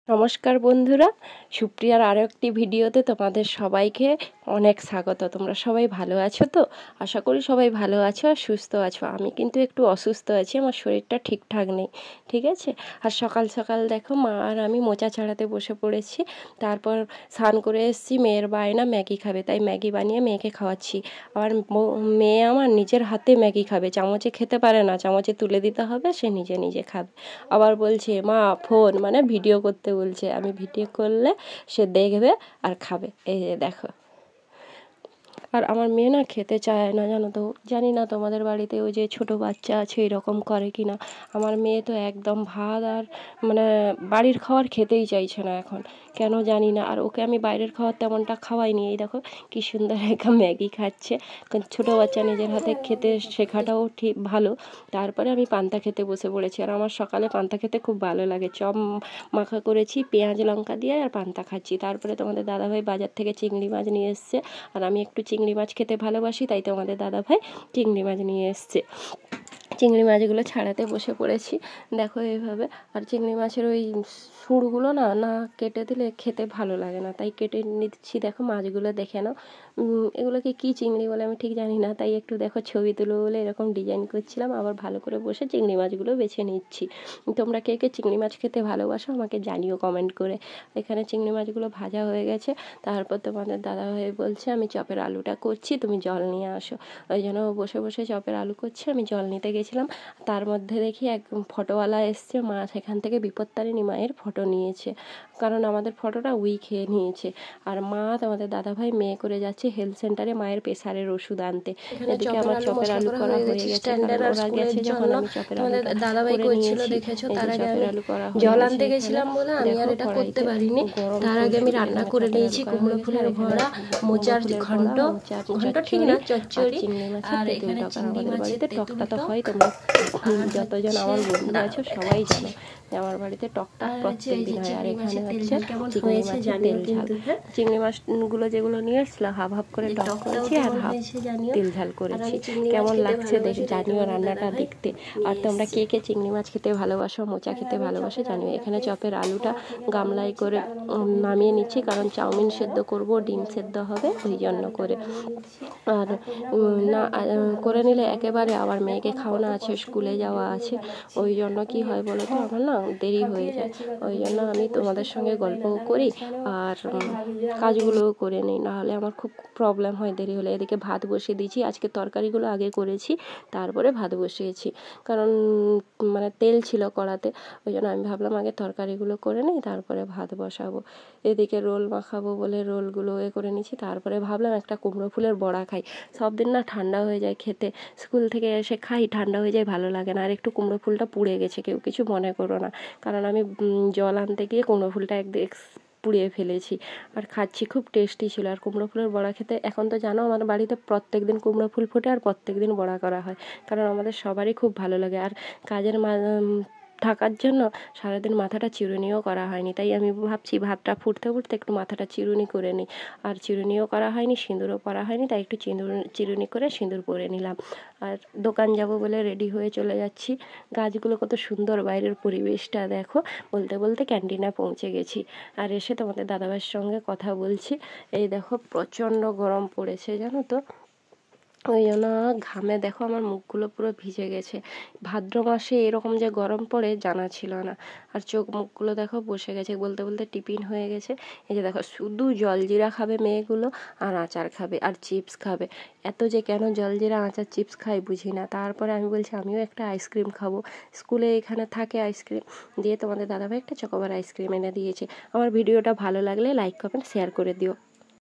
নমস্কার বন্ধুরা, সুপ্রিয়ার আরও একটি ভিডিওতে তোমাদের সবাইকে অনেক স্বাগত। তোমরা সবাই ভালো আছো তো? আশা করি সবাই ভালো আছো আর সুস্থ আছো। আমি কিন্তু একটু অসুস্থ আছি, আমার শরীরটা ঠিকঠাক নেই, ঠিক আছে। আর সকাল সকাল দেখো মা আর আমি মোচা ছাড়াতে বসে পড়েছি। তারপর স্নান করে এসেছি, মেয়ের বায়না ম্যাগি খাবে, তাই ম্যাগি বানিয়ে মেয়েকে খাওয়াচ্ছি। আবার মেয়ে আমার নিজের হাতে ম্যাগি খাবে, চামচে খেতে পারে না, চামচে তুলে দিতে হবে, সে নিজে নিজে খাবে। আবার বলছে মা ফোন, মানে ভিডিও করতে বলছে, আমি ভিডিও করলে সে দেখবে আর খাবে। এই যে দেখো। আর আমার মেয়ে না খেতে চায় না, জানো তো। জানি না তোমাদের বাড়িতে ওই যে ছোটো বাচ্চা আছে এরকম করে কি না। আমার মেয়ে তো একদম ভাত আর মানে বাড়ির খাবার খেতেই চাইছে না এখন, কেন জানি না। আর ওকে আমি বাইরের খাবার তেমনটা খাওয়াইনি। এই দেখো কি সুন্দর একটা ম্যাগি খাচ্ছে। ছোটো বাচ্চা নিজের হাতে খেতে শেখাটাও ঠিক ভালো। তারপরে আমি পান্তা খেতে বসে পড়েছি। আর আমার সকালে পান্তা খেতে খুব ভালো লাগে। চপ মাখা করেছি পেঁয়াজ লঙ্কা দিয়ে, আর পান্তা খাচ্ছি। তারপরে তোমাদের দাদাভাই বাজার থেকে চিংড়ি মাছ নিয়ে এসছে, আর আমি একটু চিংড়ি মাছ খেতে ভালোবাসি, তাই তোমাদের দাদাভাই চিংড়ি মাছ নিয়ে এসছে। চিংড়ি মাছগুলো ছাড়াতে বসে পড়েছি, দেখো এইভাবে। আর চিংড়ি মাছের ওই সুরগুলো না না কেটে দিলে খেতে ভালো লাগে না, তাই কেটে নিচ্ছি। দেখো মাছগুলো দেখে নাও, এগুলোকে কী চিংড়ি বলে আমি ঠিক জানি না, তাই একটু দেখো ছবি তুলো বলে এরকম ডিজাইন করছিলাম। আবার ভালো করে বসে চিংড়ি মাছগুলো বেছে নিচ্ছি। তোমরা কে কে চিংড়ি মাছ খেতে ভালোবাসো আমাকে জানিও কমেন্ট করে। এখানে চিংড়ি মাছগুলো ভাজা হয়ে গেছে। তারপর তোমাদের দাদাভাই বলছে আমি চপের আলুটা করছি, তুমি জল নিয়ে আসো। ওই জন্য বসে বসে চপের আলু করছে, আমি জল নিতে গেছিলাম। তার মধ্যে দেখি এক ফটোওয়ালা এসছে, মা সেখান থেকে বিপত্তারিণী মায়ের ফটো নিয়েছে, কারণ আমাদের ফটোটা উই খেয়ে নিয়েছে। আর মা তোমাদের দাদাভাই মেয়ে করে যাচ্ছে হেলথ সেন্টারে মায়ের প্রেসারের ওষুধ আনতে। এদিকে আমার চপের আলু করা হয়ে গেছে, ওরা গেছে যখন আমি চপের আলুটা দাদাভাই করছিল দেখেছো। তার আগে আমি জল আনতে গেছিলাম বলে আমি আর এটা করতে পারিনি। তার আগে আমি রান্না করে নিয়েছি কুমড়ো ফুলের বড়া, মোচার ঘন্ট, ঘন্ট ঠিক না চচ্চড়ি, আর এখানে চিংড়ি মাছের টকটা তো হয়। তোমরা যতজন আমার বন্ধু আছো সবাই জানো যে আমার বাড়িতে টকটা প্রত্যেক দিন হয়। আর এখানে হচ্ছে চিংড়ি মাছের তেল ঝাল। চিংড়ি মাছগুলো যেগুলো নিয়ে এসছিল হাফ হাফ করে টক করেছি আর হাফ তেল ঝাল করেছি। কেমন লাগছে দেখে জানিও রান্নাটা দেখতে। আর তোমরা কে কে চিংড়ি মাছ খেতে ভালোবাসো, মোচা খেতে ভালোবাসো জানিও। এখানে চপের আলুটা গামলায় করে নামিয়ে নিচ্ছি, কারণ চাউমিন সেদ্ধ করব, ডিম সেদ্ধ হবে, ওই জন্য করে। আর না করে নিলে একেবারে আবার মেয়েকে খাওয়ানো আছে, স্কুলে যাওয়া আছে, ওই জন্য কি হয় বলো তো, আমার না দেরি হয়ে যায়। ওই জন্য আমি তোমাদের সঙ্গে গল্পও করি আর কাজগুলোও করে নিই, নাহলে আমার খুব প্রবলেম হয় দেরি হলে। এদিকে ভাত বসিয়ে দিয়েছি, আজকে তরকারিগুলো আগে করেছি তারপরে ভাত বসিয়েছি, কারণ মানে তেল ছিল কড়াতে, ওই জন্য আমি ভাবলাম আগে তরকারিগুলো করে নিই তারপরে ভাত বসাবো। এদিকে রোল মাখাবো বলে রোলগুলো করে নিচ্ছি। তারপরে ভাবলাম একটা কুমড়ো ফুলের বড়া খাই, সব দিন না ঠান্ডা হয়ে যায় খেতে, স্কুল থেকে এসে খাই ঠান্ডা হয়ে যায়, ভালো লাগে না। আর একটু কুমড়ো ফুলটা পুড়ে গেছে, কেউ কিছু মনে করো না, কারণ আমি জল আনতে গিয়ে কুমড়ো ফুলটা একদিন পুড়িয়ে ফেলেছি। আর খাচ্ছি, খুব টেস্টি ছিল। আর কুমড়ো ফুলের বড়া খেতে, এখন তো জানো আমার বাড়িতে প্রত্যেক দিন কুমড়ো ফুল ফোটে আর প্রত্যেক দিন বড়া করা হয়, কারণ আমাদের সবারই খুব ভালো লাগে। আর কাজের থাকার জন্য সারাদিন মাথাটা চিরুনিও করা হয়নি, তাই আমি ভাবছি ভাতটা ফুটতে ফুটতে একটু মাথাটা চিরুনি করে নিই। আর চিরুনিও করা হয়নি, সিঁদুরও পরা হয়নি, তাই একটু চিরুনি করে সিঁদুর পরে নিলাম। আর দোকান যাব বলে রেডি হয়ে চলে যাচ্ছি। গাছগুলো কত সুন্দর, বাইরের পরিবেশটা দেখো। বলতে বলতে ক্যান্টিনে পৌঁছে গেছি, আর এসে তোমাদের দাদাভাইয়ের সঙ্গে কথা বলছি। এই দেখো প্রচণ্ড গরম পড়েছে জানো তো, ওই জন্য ঘামে দেখো আমার মুখগুলো পুরো ভিজে গেছে। ভাদ্র মাসে এরকম যে গরম পড়ে জানা ছিল না। আর চোখ মুখগুলো দেখো বসে গেছে, বলতে বলতে টিফিন হয়ে গেছে। এই যে দেখো শুধু জলজিরা খাবে মেয়েগুলো, আর আচার খাবে আর চিপস খাবে। এত যে কেন জলজিরা আচার চিপস খাই বুঝি না। তারপরে আমি বলছি আমিও একটা আইসক্রিম খাবো, স্কুলে এখানে থাকে আইসক্রিম, দিয়ে তোমাদের দাদাভাই একটা চকোবার আইসক্রিম এনে দিয়েছে। আমার ভিডিওটা ভালো লাগলে লাইক কমেন্ট শেয়ার করে দিও।